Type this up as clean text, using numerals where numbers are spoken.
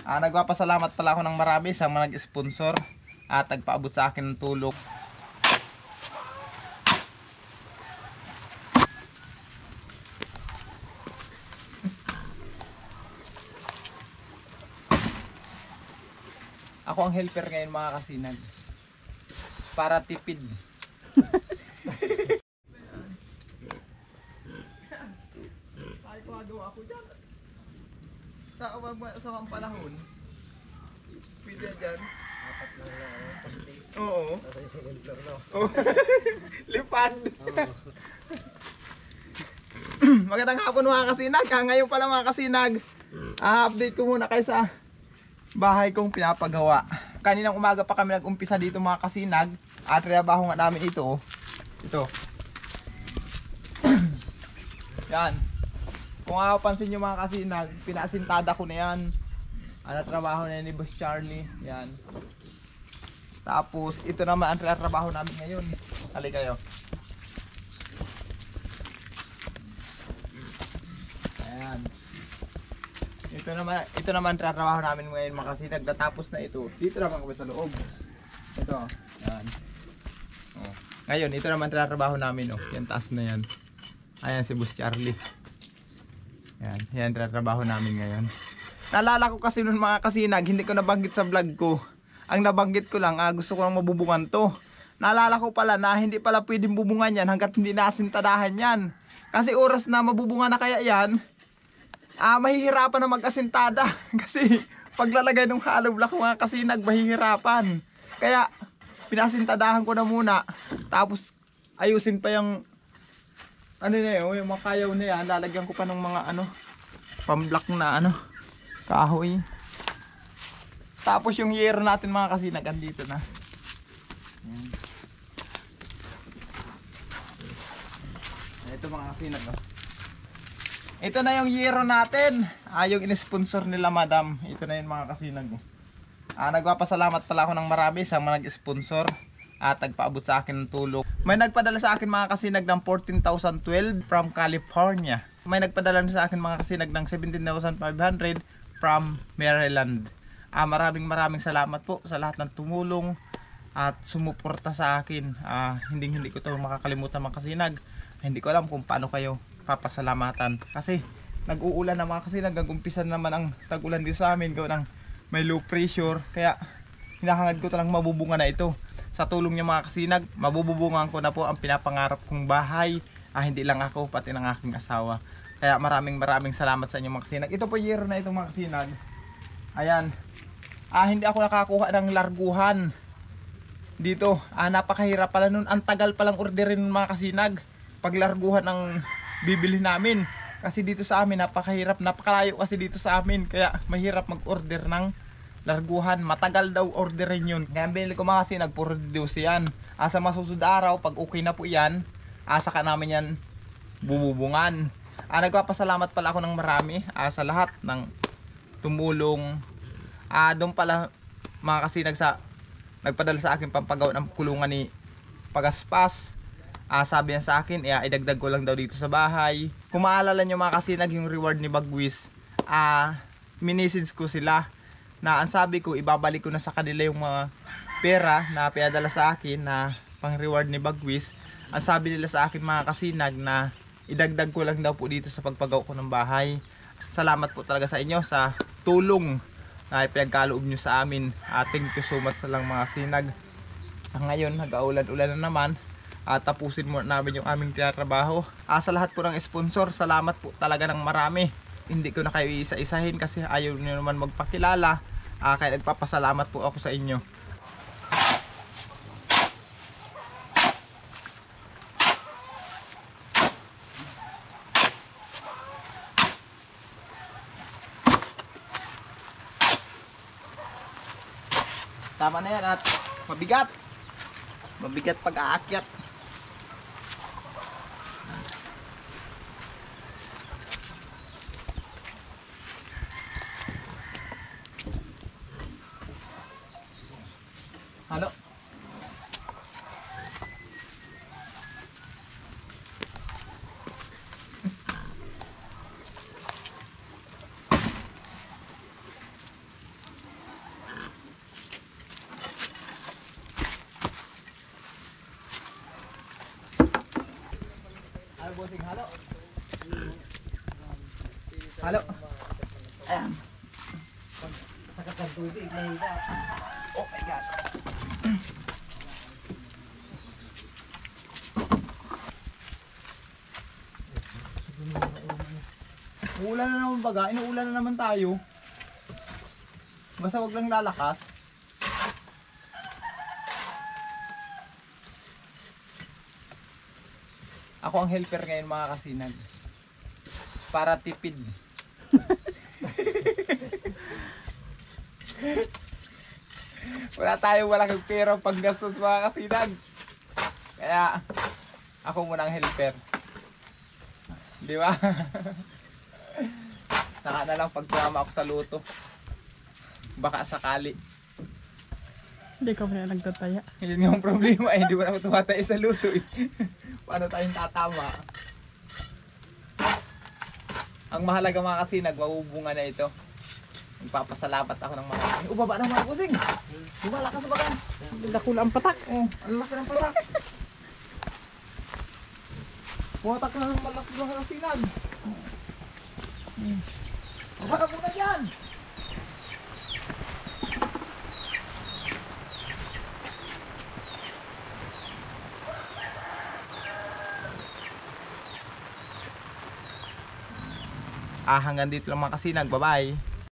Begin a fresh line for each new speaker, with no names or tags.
Nagpapasalamat pala ako ng marami sa mga nag-sponsor at nagpaabot sa akin ng tulong. Ako ang helper ngayon mga kasinag. Para tipid. Ay, pagawa ako dyan. Sa mga panahon. Pwede dyan.
Apat lang na poste.
Oo.
Nasa second floor no.
Lipad. Magandang hapon mga kasinag. Ngayon pala mga kasinag. Update ko muna kayo sa bahay kong pinapagawa. Kaninang umaga pa kami nag-umpisa dito mga kasinag. At trabaho nga namin ito. Ito. Yan. Kung mapapansin nyo mga kasinag, pinasintada ko na yan. Trabaho na yan ni Boss Charlie. Yan. Tapos ito naman ang trabaho namin ngayon. Hali kayo. Ayan. Ito naman trabaho namin ngayon mga kasinag. Natapos na ito. Dito naman kami sa loob. Ito. Yan. Oh. Ngayon, ito naman trabaho namin. Oh. Yan taas na yan. Ayan si Boss Charlie. Yan. Yan trabaho namin ngayon. Naalala ko kasi noon mga kasinag, hindi ko nabanggit sa vlog ko. Ang nabanggit ko lang, gusto ko lang mabubungan to. Naalala ko pala na hindi pala pwedeng bubungan yan hanggat hindi nasintadahan yan. Kasi oras na mabubungan na kaya yan, mahihirapan na mag-asintada. Kasi paglalagay ng hollow block mga kasinag, mahihirapan. Kaya pinasintadahan ko na muna. Tapos ayusin pa yung ano na yun, yung mga kayaw na yan. Lalagyan ko pa ng mga pamblock na kahoy. Tapos yung yero natin mga kasinag andito na. Ayan. Ito mga kasinag Ito na yung yero natin. Yung in-sponsor nila madam. Ito na yung mga kasinag Nagpapasalamat pala ako ng marami sa mga nag-sponsor at nagpaabot sa akin ng tulong. May nagpadala sa akin mga kasinag ng 14,012 from California. May nagpadala sa akin mga kasinag ng 17,500 from Maryland. Maraming salamat po sa lahat ng tumulong at sumuporta sa akin. Hindi ko ito makakalimutan mga kasinag. Hindi ko alam kung paano kayo papasalamatan. Kasi nag-uulan na mga kasinag. Nag-umpisa naman ang tag-ulan dito sa amin. Gawin ng may low pressure. Kaya hinahangad ko talang mabubunga na ito. Sa tulong niyo mga kasinag, mabububungan ko na po ang pinapangarap kong bahay. Hindi lang ako, pati ng aking asawa. Kaya maraming salamat sa inyo mga kasinag. Ito po year na ito mga kasinag. Ayan. Hindi ako nakakuha ng larguhan dito. Napakahirap pala nun. Ang tagal palang orderin mga kasinag. Paglarguhan ng bibili namin. Kasi dito sa amin napakahirap. Napakalayo kasi dito sa amin. Kaya mahirap mag-order ng larguhan. Matagal daw orderin yun. Kaya binili ko mga kasinag, produce yan. Sa masusunod araw, pag okay na po yan, saka namin yan bububungan. Nagpapasalamat pala ako ng marami sa lahat ng tumulong. Doon pala mga kasinag nagpadala sa akin pampagawa ng kulungan ni Pagaspas. Sabi niya sa akin, idagdag ko lang daw dito sa bahay. Kung maalala nyo mga kasinag yung reward ni Bagwis, minisage ko sila na ang sabi ko ibabalik ko na sa kanila yung mga pera na pinadala sa akin na pang reward ni Bagwis. Ang sabi nila sa akin mga kasinag na idagdag ko lang daw po dito sa pagpagawa ko ng bahay. Salamat po talaga sa inyo sa tulong na ipinagkaloob nyo sa amin. Thank you so much sa lang mga sinag. Ngayon nag-aulan-ulan na naman. Tapusin mo namin yung aming tinatrabaho. Sa lahat po ng sponsor, salamat po talaga ng marami. Hindi ko na kayo isa-isahin kasi ayaw nyo naman magpakilala. Kaya nagpapasalamat po ako sa inyo. Tama na yan at mabigat. Mabigat pag-aakyat. Halo. bossing. Halo. Halo. Ayan.
Sakat ng tubig, mahina.
Oh my God. Uulan na naman baga, inuulan na naman tayo. Basta wag lang lalakas. Ako ang helper ngayon mga kasinag. Para tipid. Wala tayong malaking pera panggastos mga kasinag. Kaya ako muna ang helper. Di ba? Saka na lang pagtama ako sa luto. Baka sakali.
Hindi ka pa nagtataya.
Yun nga ang problema eh. Hindi mo na ako tumatay sa luto eh. Paano tayong tatama? Ang mahalaga mga kasinag, mabubunga na ito. Magpapasalamat ako ng mga kasing. Baba ng mga kasing! Lumalakas ba ka?
Dakula ang patak.
Oh, ang laki ng patak. Pumatak na ng malaki ng kasinag. Baba mo na yan! Hanggang dito lang mga kasinag. Bye-bye.